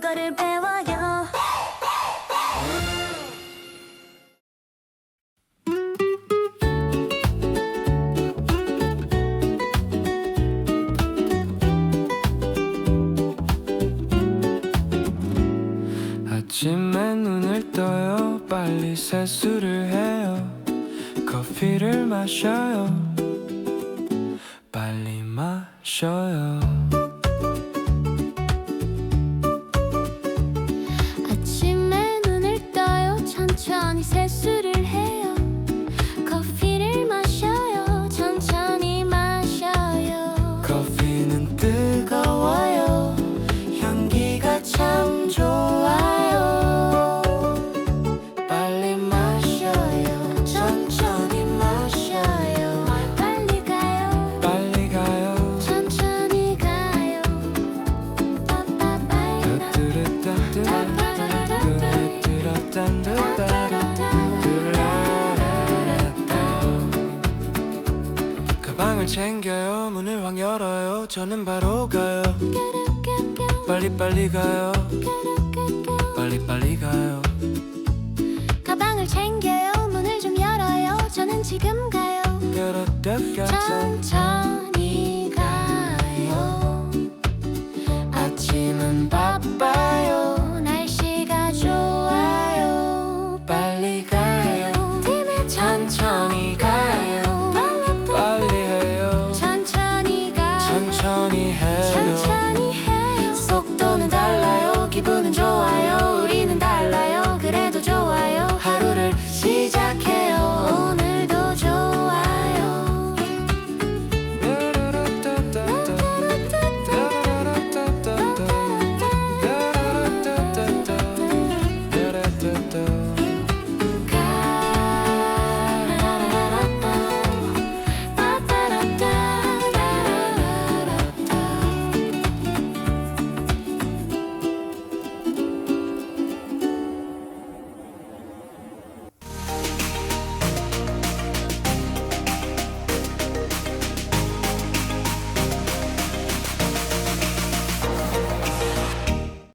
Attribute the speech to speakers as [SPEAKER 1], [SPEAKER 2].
[SPEAKER 1] 거를 배워요.
[SPEAKER 2] 아침에 눈을 떠요. 빨리 세수를 해요. 커피를 마셔요. 빨리 마셔요.
[SPEAKER 1] 아침에 눈을 떠요. 천천히 세수를 해요. 커피를 마셔요. 천천히 마셔요.
[SPEAKER 2] 커피는 뜨거워요. 향기가 참 좋아요. 빨리 마셔요. 천천히 마셔요.
[SPEAKER 1] 빨리 가요.
[SPEAKER 2] 빨리 가요.
[SPEAKER 1] 천천히 가요.
[SPEAKER 2] 가방을 챙겨요. 문을 확 열어요. 저는 바로 가요. 빨리 가요. 빨리 가요.
[SPEAKER 1] 가방을 챙겨요. 문을 좀 열어요. 저는 지금 가요. 천천히